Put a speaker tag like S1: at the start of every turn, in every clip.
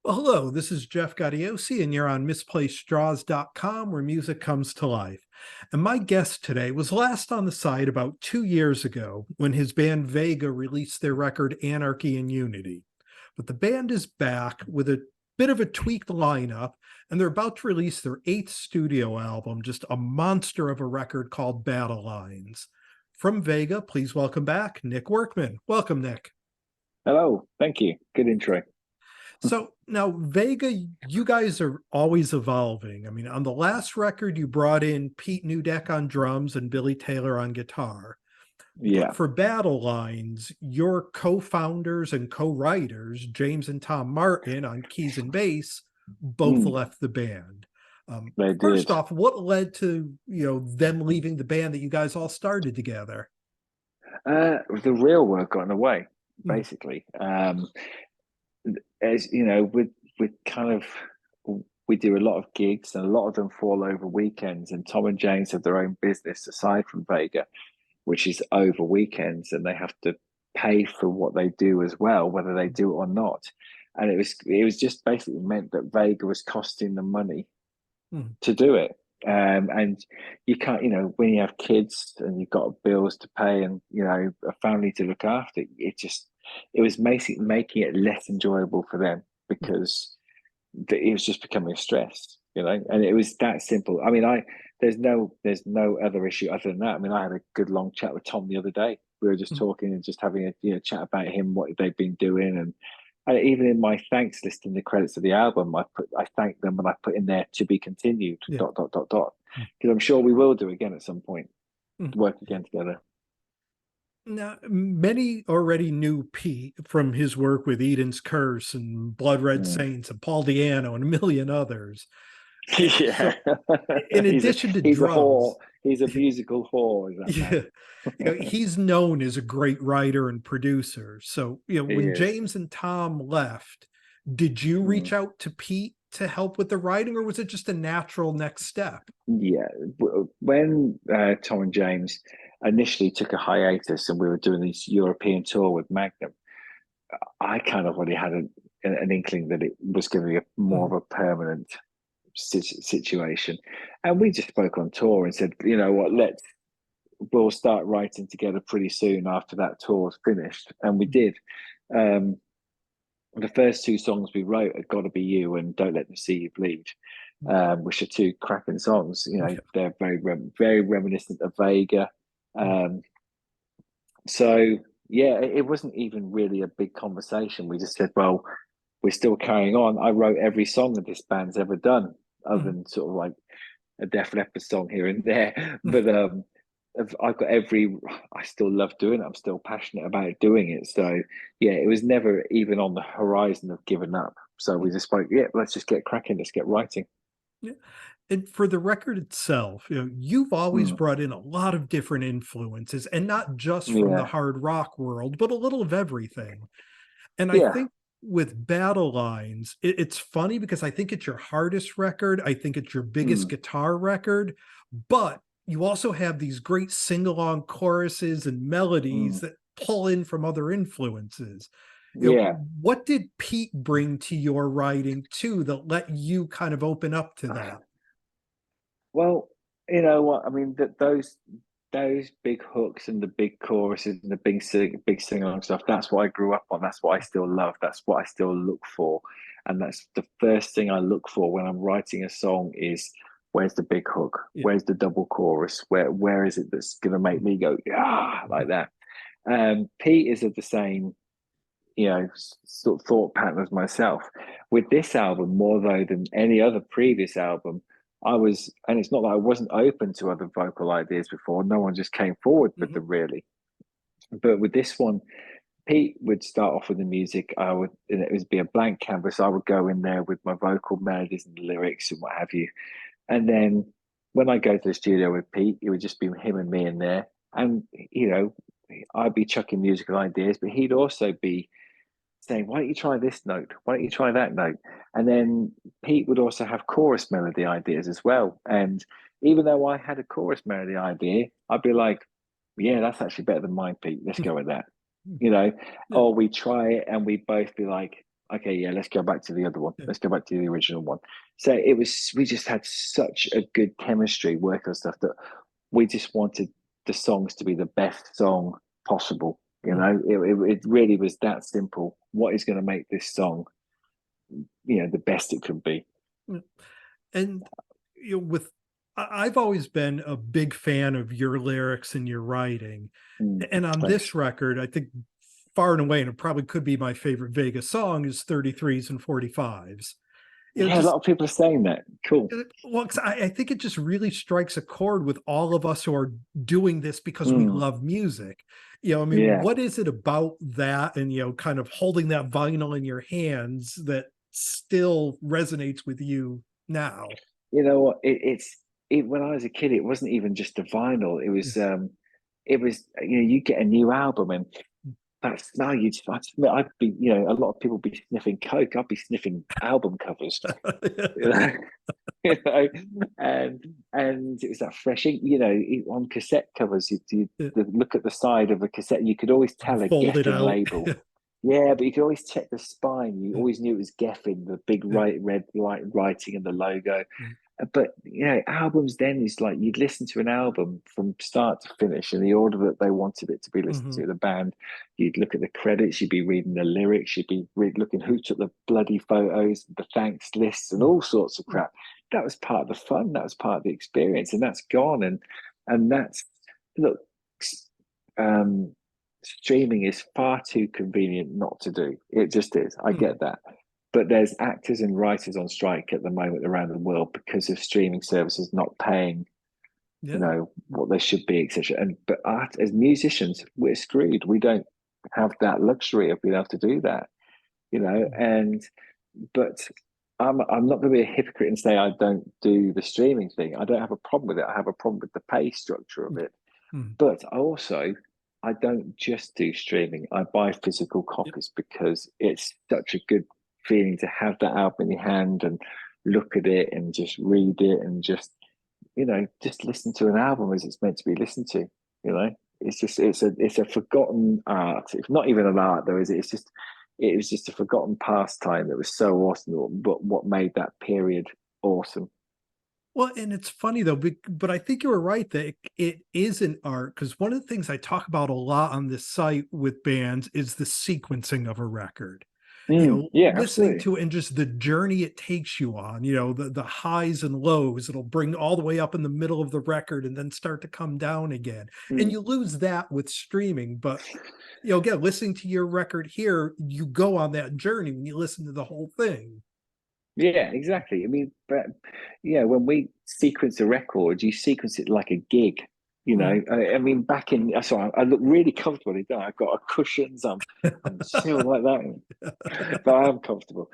S1: Well, hello, this is Jeff Gaudiosi, and you're on misplacedstraws.com where music comes to life. And my guest today was last on the site about 2 years ago when his band Vega released their record Anarchy and Unity. But the band is back with a bit of a tweaked lineup, and they're about to release their eighth studio album, just a monster of a record called Battlelines. From Vega, please welcome back Nick Workman. Welcome, Nick.
S2: Hello, thank you. Good intro.
S1: So now, Vega, you guys are always evolving. I mean, on the last record, you brought in Pete Newdeck on drums and Billy Taylor on guitar. But
S2: Yeah.
S1: for Battle Lines, your co-founders and co-writers, James and Tom Martin on keys and bass, both
S2: Mm,
S1: left the band.
S2: they
S1: First
S2: did.
S1: off, what led to them leaving the band that you guys all started together?
S2: The real work got in the way,
S1: Mm,
S2: basically. As you know, with kind of we do a lot of gigs and a lot of them fall over weekends. And Tom and James have their own business aside from Vega, which is over weekends, and they have to pay for what they do as well, whether they do it or not. And it was just basically meant that Vega was costing them money
S1: mm,
S2: to do it. And you can't, when you have kids and you've got bills to pay and, a family to look after, it was making it less enjoyable for them because it was just becoming a stress, and it was that simple. I mean, there's no other issue other than that. I mean, I had a good long chat with Tom the other day. We were just
S1: mm.
S2: talking and just having a chat about him, what they've been doing, and even in my thanks list in the credits of the album, I thank them and I put in there to be continued.
S1: Yeah.
S2: Dot dot dot dot.
S1: Mm,
S2: Because I'm sure we will do again at some point,
S1: mm.
S2: work again together.
S1: Now, many already knew Pete from his work with Eden's Curse and Blood Red
S2: Mm.
S1: Saints and Paul Diano and a million others.
S2: Yeah,
S1: So, in
S2: he's a
S1: addition to
S2: he's a whore.
S1: drums,
S2: He's a musical whore. Is that man?
S1: yeah, he's known as a great writer and producer. So,
S2: He
S1: when
S2: is.
S1: James and Tom left, did you reach
S2: Mm.
S1: out to Pete to help with the writing, or was it just a natural next step?
S2: Yeah, when Tom and James initially took a hiatus and we were doing this European tour with Magnum, I kind of already had an inkling that it was going to be more of
S1: Mhm.
S2: a permanent situation. And we just spoke on tour and said, you know what, we'll start writing together pretty soon after that tour's finished. And we did. Um, the first two songs we wrote are "Gotta Be You" and "Don't Let Them See You Bleed," which are two cracking songs.
S1: Yeah.
S2: They're very reminiscent of Vega. Um, so yeah, it wasn't even really a big conversation. We just said, well, we're still carrying on. I wrote every song that this band's ever done, other
S1: Mhm.
S2: than sort of like a Def Leppard song here and there. But I've got I still love doing it. I'm still passionate about doing it. So yeah, it was never even on the horizon of giving up. So we just spoke, yeah, let's just get cracking. Let's get writing.
S1: Yeah. And for the record itself, you've always
S2: Mm,
S1: brought in a lot of different influences, and not just from the
S2: yeah,
S1: hard rock world, but a little of everything. And I
S2: yeah,
S1: think with Battle Lines, it's funny because I think it's your hardest record. I think it's your biggest
S2: mm,
S1: guitar record, but you also have these great sing-along choruses and melodies
S2: mm,
S1: that pull in from other influences.
S2: yeah.
S1: What did Pete bring to your writing too that let you kind of open up to that?
S2: Well, you know what? I mean, those big hooks and the big choruses and the big sing along stuff. That's what I grew up on. That's what I still love. That's what I still look for, and that's the first thing I look for when I'm writing a song is where's the big hook?
S1: Yeah.
S2: Where's the double chorus? Where is it that's gonna make me go yeah like that? Pete is of the same sort of thought pattern as myself. With this album, more though than any other previous album, and it's not that I wasn't open to other vocal ideas before. No one just came forward with
S1: Mhm.
S2: them really. But with this one, Pete would start off with the music. And it would be a blank canvas. I would go in there with my vocal melodies and lyrics and what have you. And then when I go to the studio with Pete, it would just be him and me in there. And, I'd be chucking musical ideas, but he'd also be saying, why don't you try this note? Why don't you try that note? And then Pete would also have chorus melody ideas as well. And even though I had a chorus melody idea, I'd be like, yeah, that's actually better than mine, Pete. Let's go with that. You know,
S1: Yeah.
S2: or we try it and we both be like, okay, yeah, let's go back to the other one.
S1: Yeah.
S2: Let's go back to the original one. So it was, we just had such a good chemistry work on stuff that we just wanted the songs to be the best song possible. You
S1: Mm.
S2: know, it really was that simple. What is going to make this song, the best it could be?
S1: Mm. And I've always been a big fan of your lyrics and your writing. And on
S2: Thanks.
S1: this record, I think far and away, and it probably could be my favorite Vega song, is 33s and 45s.
S2: Yeah, a lot
S1: Just
S2: of people are saying that. Cool.
S1: well, 'cause I think it just really strikes a chord with all of us who are doing this because we
S2: Mm,
S1: love music. I mean,
S2: yeah.
S1: what is it about that and, kind of holding that vinyl in your hands that still resonates with you now?
S2: You know what? When I was a kid, it wasn't even just a vinyl. You get a new album and that smell I'd be, a lot of people be sniffing coke. I'd be sniffing album covers, you know, you know, and it was that fresh ink, on cassette covers. You look at the side of a cassette, you could always tell a
S1: Fold it
S2: Geffen
S1: out.
S2: label. Yeah, but you could always check the spine. You always knew it was Geffen, the big red light writing and the logo. But albums then is like you'd listen to an album from start to finish in the order that they wanted it to be listened
S1: Mhm.
S2: to. The band, you'd look at the credits, you'd be reading the lyrics, you'd be looking who took the bloody photos, the thanks lists, and all sorts of crap. That was part of the fun. That was part of the experience, and that's gone. And that's look, um, streaming is far too convenient not to do. It just is. I
S1: Mhm.
S2: get that. But there's actors and writers on strike at the moment around the world because of streaming services not paying,
S1: Yeah.
S2: what they should be, etc. But as musicians, we're screwed. We don't have that luxury of being able to do that, And but I'm not going to be a hypocrite and say I don't do the streaming thing. I don't have a problem with it. I have a problem with the pay structure of it.
S1: Mhm.
S2: But I don't just do streaming. I buy physical
S1: Yep.
S2: copies because it's such a good feeling to have that album in your hand and look at it and just read it and just listen to an album as it's meant to be listened to. It's a forgotten art. It's not even an art though, is it? It was just a forgotten pastime that was so awesome. But what made that period awesome?
S1: Well, and it's funny though, but I think you were right that it is an art because one of the things I talk about a lot on this site with bands is the sequencing of a record.
S2: Yeah,
S1: Listening
S2: absolutely.
S1: to it and just the journey it takes you on, the highs and lows, it'll bring all the way up in the middle of the record and then start to come down again. And
S2: Mm.
S1: you lose that with streaming, but again, listening to your record here, you go on that journey when you listen to the whole thing.
S2: Yeah, exactly. I mean, but when we sequence a record, you sequence it like a gig.
S1: Mm.
S2: I mean, back in sorry, I look really comfortable. I've got a cushions. I'm chill like that, but I'm comfortable.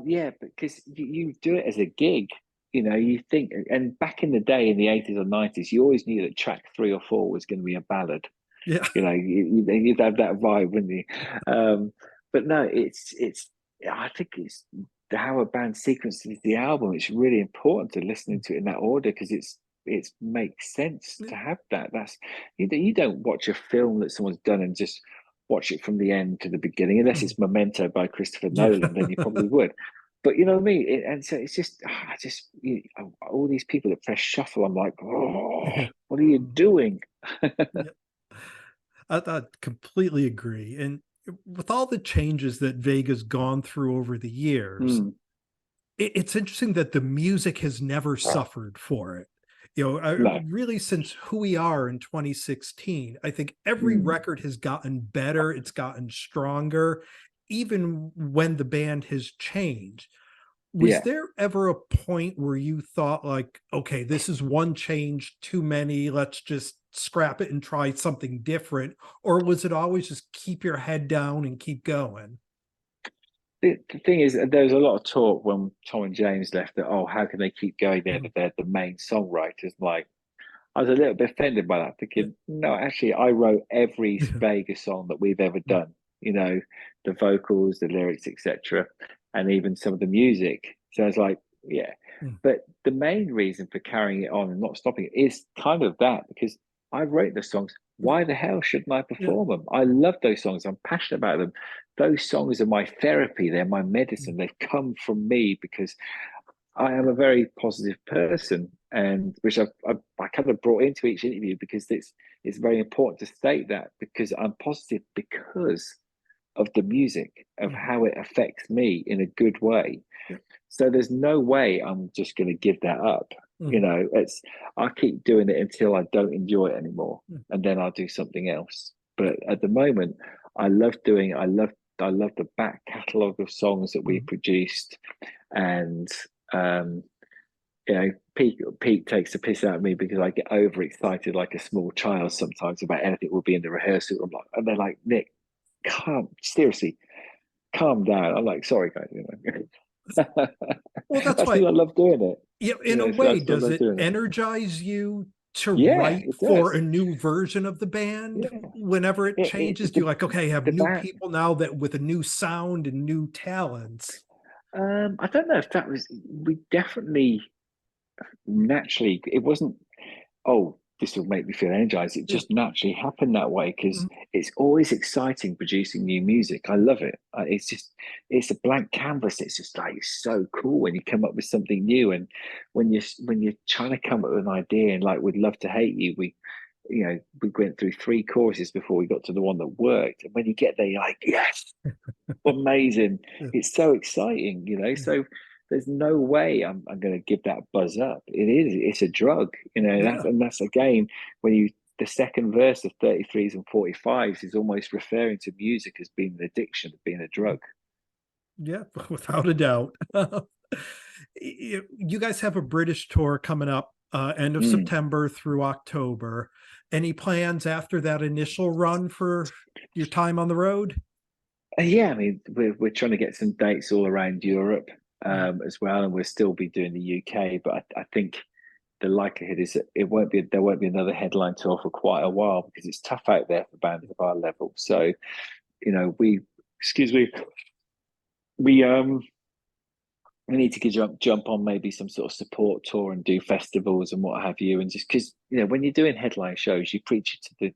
S2: Yeah, because you do it as a gig. You think, and back in the day in the 80s or 90s, you always knew that track 3 or 4 was going to be a ballad.
S1: Yeah.
S2: You'd have that vibe, wouldn't you? But no, it's. I think it's how a band sequences the album. It's really important to listening to it in that order because it makes sense to have that. That's you don't watch a film that someone's done and just watch it from the end to the beginning, unless
S1: Mm.
S2: it's Memento by Christopher
S1: Yeah.
S2: Nolan. Then you probably would. But you know what I mean. And so it's just, all these people that press shuffle. I'm like, oh,
S1: Yeah.
S2: what are you doing?
S1: Yeah. I completely agree. And with all the changes that Vega's gone through over the years,
S2: Mm,
S1: it's interesting that the music has never suffered for it.
S2: no.
S1: Really, since Who We Are in 2016, I think every
S2: Mm,
S1: record has gotten better, it's gotten stronger, even when the band has changed. Was
S2: yeah.
S1: there ever a point where you thought like, okay, this is one change too many, let's just scrap it and try something different? Or was it always just keep your head down and keep going?
S2: The thing is, there was a lot of talk when Tom and James left that, oh, how can they keep going there?
S1: Mhm.
S2: That they're the main songwriters. Like, I was a little bit offended by that,
S1: Yeah.
S2: thinking, no, actually, I wrote every
S1: Yeah.
S2: Vegas song that we've ever
S1: Mm.
S2: done. The vocals, the lyrics, etc., and even some of the music. So I was like, yeah.
S1: Mm.
S2: But the main reason for carrying it on and not stopping it is kind of that because I wrote the songs Why the hell shouldn't I
S1: Yeah.
S2: perform them? I love those songs. I'm passionate about them. Those songs are my therapy. They're my medicine. They've come from me because I am a very positive person, and which I kind of brought into each interview because it's very important to state that because I'm positive because of the music, of
S1: Mhm.
S2: how it affects me in a good way.
S1: Yeah.
S2: So there's no way I'm just going to give that up. You
S1: Mhm.
S2: know, it's I keep doing it until I don't enjoy it anymore,
S1: Mhm.
S2: and then I'll do something else. But at the moment, I love doing. I love the back catalogue of songs that we
S1: Mhm.
S2: produced, and um, you know, Pete takes the piss out of me because I get overexcited like a small child sometimes about anything will be in the rehearsal. I'm like, and they're like, Nick, seriously, calm down. I'm like, sorry, guys. You know,
S1: Well, that's
S2: that's
S1: why,
S2: because I love doing it.
S1: yeah,
S2: You
S1: in a
S2: know, so
S1: way,
S2: that's I
S1: does
S2: love
S1: it
S2: doing it.
S1: energize you to
S2: Yeah,
S1: write
S2: it
S1: for
S2: does.
S1: a new version of the band
S2: Yeah,
S1: whenever it changes? Do you like, okay, I have
S2: the
S1: new
S2: band.
S1: people now that with a new sound and new talents?
S2: I don't know if that was. We definitely naturally. It wasn't. Oh, this will make me feel energized. It
S1: Yeah.
S2: just naturally happened that way because
S1: Mhm.
S2: it's always exciting producing new music. I love it. It's a blank canvas. It's just like it's so cool when you come up with something new. And when you're trying to come up with an idea and like, we'd love to hate you. We went through three choruses before we got to the one that worked. And when you get there, you're like, yes, amazing.
S1: Yeah.
S2: It's so exciting,
S1: Yeah.
S2: So there's no way I'm going to give that buzz up. It's a drug,
S1: Yeah.
S2: and that's again, the second verse of 33s and 45s is almost referring to music as being an addiction, being a drug.
S1: Yeah, without a doubt. You guys have a British tour coming up end of
S2: Mm.
S1: September through October. Any plans after that initial run for your time on the road?
S2: Yeah, I mean, we're trying to get some dates all around Europe
S1: Mm.
S2: as well, and we'll still be doing the UK. But I think the likelihood is that there won't be another headline tour for quite a while because it's tough out there for bands of our level. So, excuse me, we we need to jump on maybe some sort of support tour and do festivals and what have you, and just because when you're doing headline shows, you're preaching to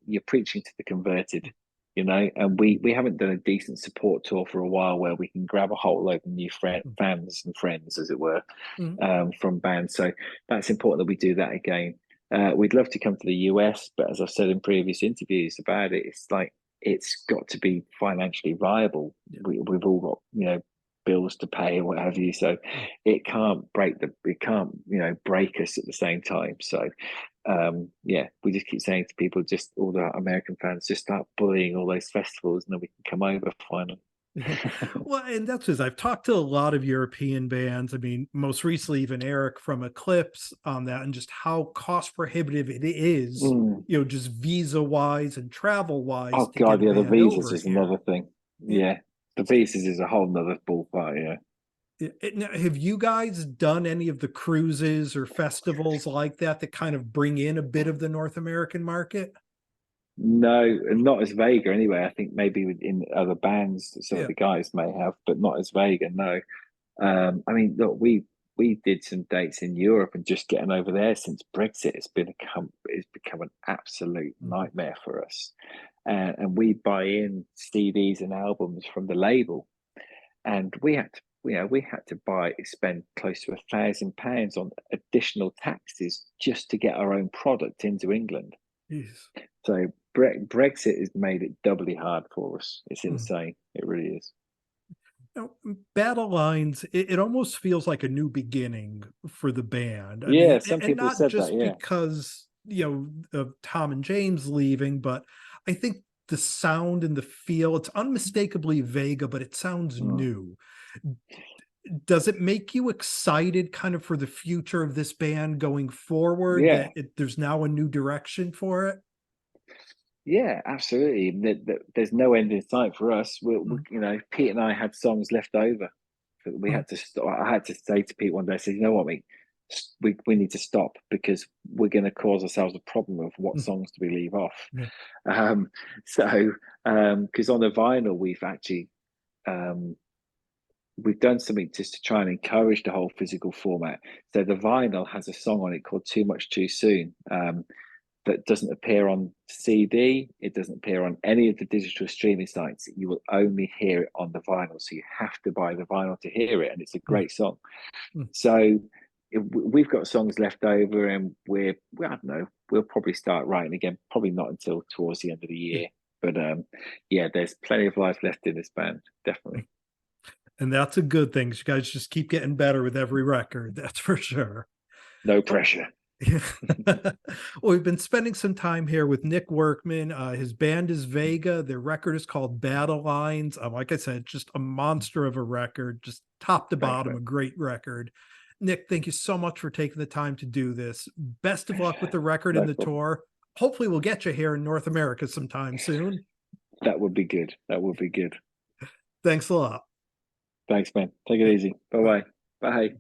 S2: the converted, and we haven't done a decent support tour for a while where we can grab a whole load of new fans and friends, as it were,
S1: Mm.
S2: from bands. So that's important that we do that again. We'd love to come to the US, but as I've said in previous interviews about it, it's like it's got to be financially viable.
S1: Yeah.
S2: We've all got bills to pay and what have you, so
S1: Mm.
S2: it can't break us at the same time. So yeah, we just keep saying to people, just all the American fans, just start bullying all those festivals, and then we can come over finally.
S1: Yeah. Well, and that's because I've talked to a lot of European bands. I mean, most recently, even Eric from Eclipse on that, and just how cost prohibitive it is,
S2: Mm.
S1: just visa wise and travel wise
S2: Oh
S1: to get
S2: god,
S1: a
S2: yeah, the
S1: band
S2: visas
S1: over
S2: is
S1: here.
S2: another thing.
S1: Yeah.
S2: Yeah, the visas is a whole nother ballpark. Yeah.
S1: Now, have you guys done any of the cruises or festivals like that that kind of bring in a bit of the North American market?
S2: No, not as Vega anyway. I think maybe in other bands, some of
S1: Yeah.
S2: the guys may have, but not as Vega. No. I mean, look, we did some dates in Europe, and just getting over there since Brexit it's become an absolute
S1: Mhm.
S2: nightmare for us. And we buy in CDs and albums from the label, and we had to spend close to £1,000 on additional taxes just to get our own product into England.
S1: Jeez.
S2: So Brexit has made it doubly hard for us. It's
S1: Mhm.
S2: insane. It really is.
S1: Now, Battlelines, it almost feels like a new beginning for the band. I
S2: Yeah,
S1: mean,
S2: some
S1: and
S2: people
S1: not
S2: said that.
S1: just
S2: Yeah.
S1: because, of Tom and James leaving, but I think the sound and the feel, it's unmistakably Vega, but it sounds
S2: Mm.
S1: new. Does it make you excited kind of for the future of this band going forward
S2: Yeah,
S1: that there's now a new direction for it?
S2: yeah, absolutely. There's no end in sight for us.
S1: Mm.
S2: Pete and I had songs left over that we
S1: Mm.
S2: had to stop. I had to say to Pete one day, I said, you know what, mate, we need to stop because we're going to cause ourselves a problem of what
S1: Mm.
S2: songs do we leave off.
S1: Yeah.
S2: Um, so, because on the vinyl, um, we've done something just to try and encourage the whole physical format. So the vinyl has a song on it called "Too Much Too Soon." that doesn't appear on CD. It doesn't appear on any of the digital streaming sites. You will only hear it on the vinyl. So you have to buy the vinyl to hear it. And it's a great song. So we've got songs left over, and I don't know, we'll probably start writing again, probably not until towards the end of the year. But yeah, there's plenty of life left in this band, definitely.
S1: And that's a good thing. You guys just keep getting better with every record. That's for sure.
S2: No pressure.
S1: Well, we've been spending some time here with Nick Workman. His band is Vega. Their record is called Battlelines. Like I said, just a monster of a record, just top to bottom, a great record. Nick, thank you so much for taking the time to do this. Best of luck with the record and the tour. Hopefully we'll get you here in North America sometime soon.
S2: That would be good. That would be good.
S1: Thanks a lot.
S2: Thanks, man. Take it easy. Bye-bye. Bye.